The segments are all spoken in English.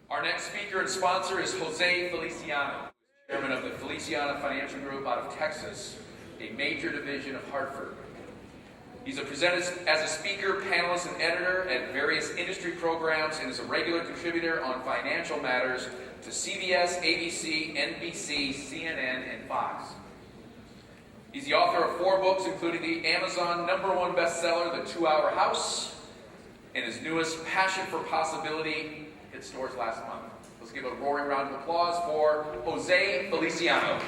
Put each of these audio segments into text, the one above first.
Our next speaker and sponsor is Jose Feliciano, chairman of the Feliciano Financial Group out of Texas, a major division of Hartford. He's presented as a speaker, panelist, and editor at various industry programs and is a regular contributor on financial matters to CBS, ABC, NBC, CNN, and Fox. He's the author of 4 books, including the Amazon #1 bestseller, The 2-Hour House, and his newest, Passion for Possibility, hit stores last month. Let's give a roaring round of applause for Jose Feliciano.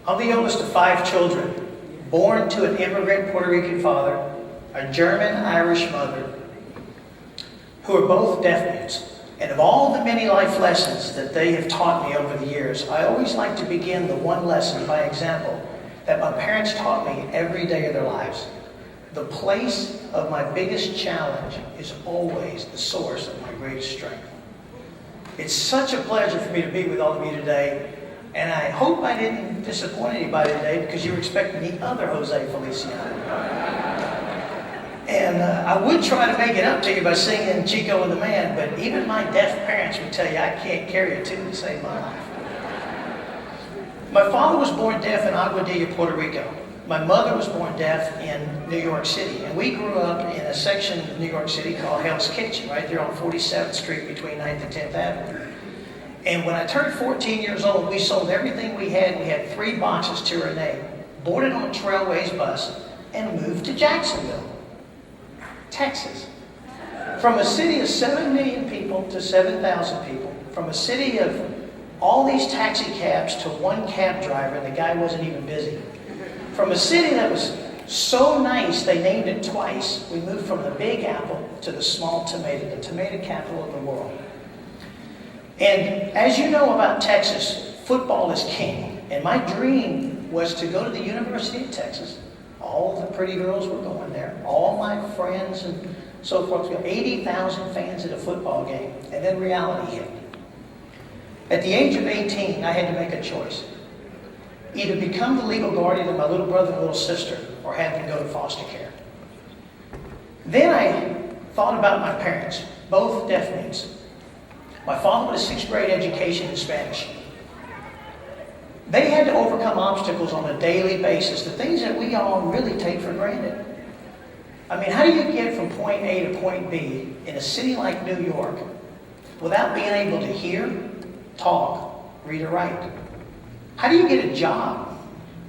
I'm the oldest of 5 children, born to an immigrant Puerto Rican father, a German-Irish mother, who are both deaf mutes. And of all the many life lessons that they have taught me over the years, I always like to begin the one lesson by example that my parents taught me every day of their lives. The place of my biggest challenge is always the source of my greatest strength. It's such a pleasure for me to be with all of you today, and I hope I didn't disappoint anybody today because you were expecting the other Jose Feliciano. And I would try to make it up to you by singing Chico and the Man, but even my deaf parents would tell you I can't carry a tune to save my life. My father was born deaf in Aguadilla, Puerto Rico. My mother was born deaf in New York City, and we grew up in a section of New York City called Hell's Kitchen, right there on 47th Street between 9th and 10th Avenue. And when I turned 14 years old, we sold everything we had. We had 3 boxes to our name, boarded on a Trailways bus, and moved to Jacksonville, Texas. From a city of 7 million people to 7,000 people, from a city of all these taxi cabs to 1 cab driver, and the guy wasn't even busy. From a city that was so nice they named it twice, we moved from the Big Apple to the small tomato, the tomato capital of the world. And as you know about Texas, football is king. And my dream was to go to the University of Texas. All the pretty girls were going there. All my friends and so forth. We had 80,000 fans at a football game. And then reality hit. At the age of 18, I had to make a choice. Either become the legal guardian of my little brother and little sister, or have them go to foster care. Then I thought about my parents, both deaf mutes. My father had a 6th grade education in Spanish. They had to overcome obstacles on a daily basis, the things that we all really take for granted. I mean, how do you get from point A to point B in a city like New York without being able to hear, talk, read or write? How do you get a job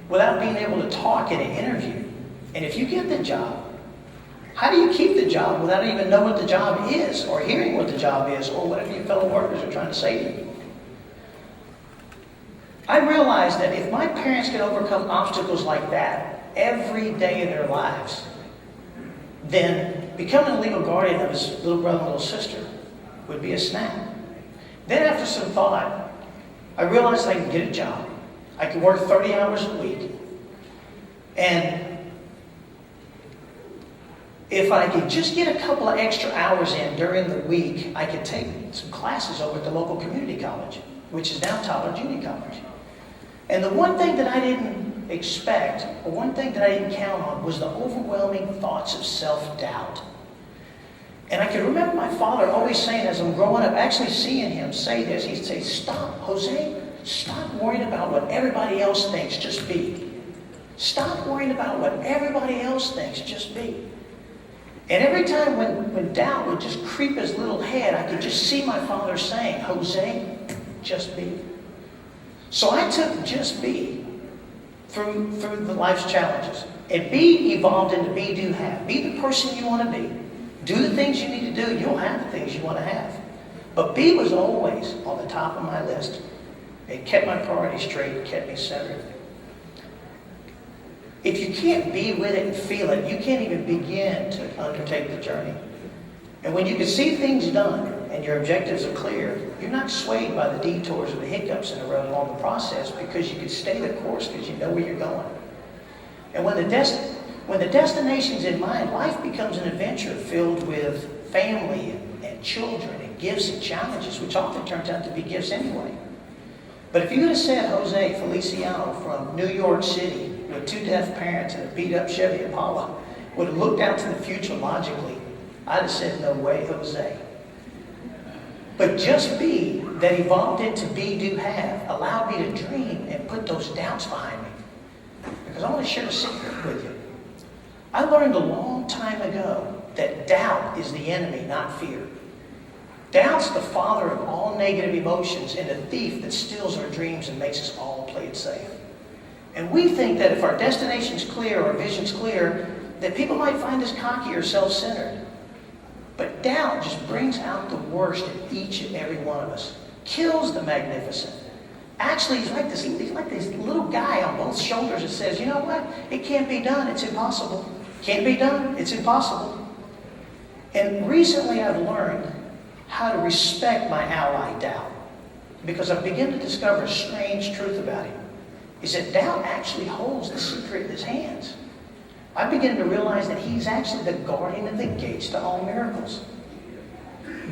without being able to talk in an interview? And if you get the job, how do you keep the job without even knowing what the job is, or hearing what the job is, or whatever your fellow workers are trying to say to you? I realized that if my parents could overcome obstacles like that every day of their lives, then becoming a legal guardian of his little brother and little sister would be a snap. Then after some thought, I realized I could get a job. I could work 30 hours a week. And if I could just get a couple of extra hours in during the week, I could take some classes over at the local community college, which is now Tyler Junior College. And the one thing that I didn't expect, or one thing that I didn't count on, was the overwhelming thoughts of self-doubt. And I can remember my father always saying, as I'm growing up, actually seeing him say this, he'd say, "Stop, Jose, stop worrying about what everybody else thinks, just be. Stop worrying about what everybody else thinks, just be." And every time when doubt would just creep his little head, I could just see my father saying, "Jose, just be." So I took just be through the life's challenges. And be evolved into be, do, have. Be the person you want to be. Do the things you need to do. You'll have the things you want to have. But be was always on the top of my list. It kept my priorities straight. It kept me centered. If you can't be with it and feel it, you can't even begin to undertake the journey. And when you can see things done and your objectives are clear, you're not swayed by the detours or the hiccups in the road along the process, because you can stay the course because you know where you're going. And when the When the destination's in mind, life becomes an adventure filled with family and children and gifts and challenges, which often turns out to be gifts anyway. But if you would have said Jose Feliciano from New York City with 2 deaf parents and a beat-up Chevy Impala would have looked out to the future logically, I'd have said, no way, Jose. But just be that evolved into be, do, have allowed me to dream and put those doubts behind me. Because I want to share a secret with you. I learned a long time ago that doubt is the enemy, not fear. Doubt's the father of all negative emotions and a thief that steals our dreams and makes us all play it safe. And we think that if our destination's clear, our vision's clear, that people might find us cocky or self-centered. But doubt just brings out the worst in each and every one of us. Kills the magnificent. Actually, he's like this little guy on both shoulders that says, you know what? It can't be done. It's impossible. Can't be done. It's impossible. And recently I've learned how to respect my ally, doubt. Because I've begun to discover a strange truth about him. Is that doubt actually holds the secret in his hands. I begin to realize that he's actually the guardian of the gates to all miracles.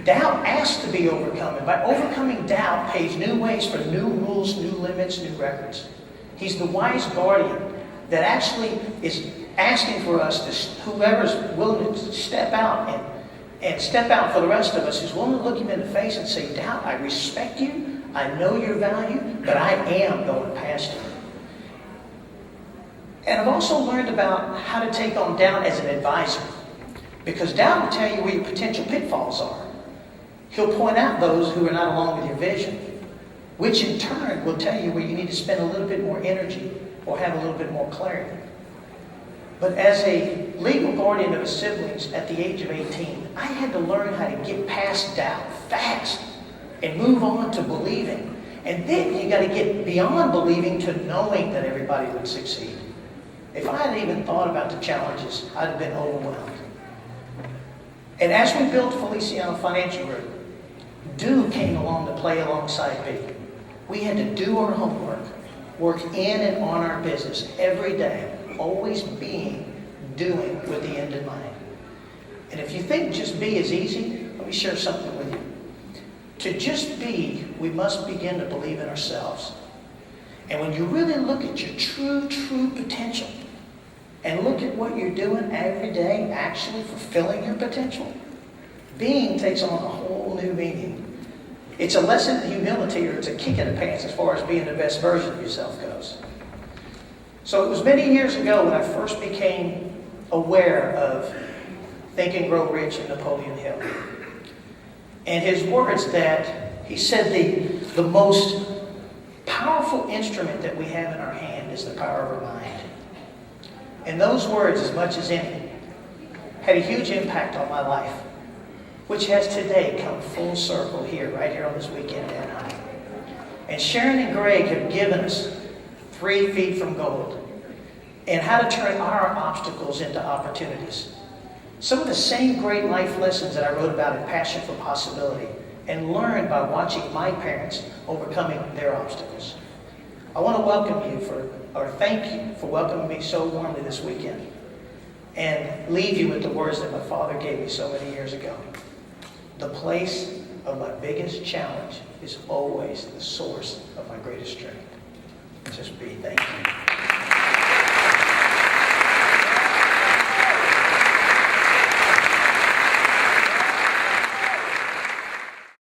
Doubt asks to be overcome, and by overcoming doubt paves new ways for new rules, new limits, new records. He's the wise guardian that actually is asking for us, whoever's willing to step out and step out for the rest of us, who's willing to look him in the face and say, doubt, I respect you, I know your value, but I am going past you. And I've also learned about how to take on doubt as an advisor. Because doubt will tell you where your potential pitfalls are. He'll point out those who are not along with your vision, which in turn will tell you where you need to spend a little bit more energy or have a little bit more clarity. But as a legal guardian of his siblings at the age of 18, I had to learn how to get past doubt fast and move on to believing. And then you got to get beyond believing to knowing that everybody would succeed. If I hadn't even thought about the challenges, I'd have been overwhelmed. And as we built Feliciano Financial Group, Do came along to play alongside B. We had to do our homework, work in and on our business every day, always doing with the end in mind. And if you think just be is easy, let me share something with you. To just be, we must begin to believe in ourselves. And when you really look at your true potential, and look at what you're doing every day, actually fulfilling your potential, being takes on a whole new meaning. It's a lesson in humility, or it's a kick in the pants as far as being the best version of yourself goes. So it was many years ago when I first became aware of Think and Grow Rich and Napoleon Hill. And his words that he said the most powerful instrument that we have in our hand is the power of our mind. And those words, as much as any, had a huge impact on my life, which has today come full circle here, right here on this weekend in Anaheim. And Sharon and Greg have given us 3 feet from gold and how to turn our obstacles into opportunities. Some of the same great life lessons that I wrote about in Passion for Possibility and learned by watching my parents overcoming their obstacles. I want to thank you for welcoming me so warmly this weekend and leave you with the words that my father gave me so many years ago. The place of my biggest challenge is always the source of my greatest strength. Just be thank you.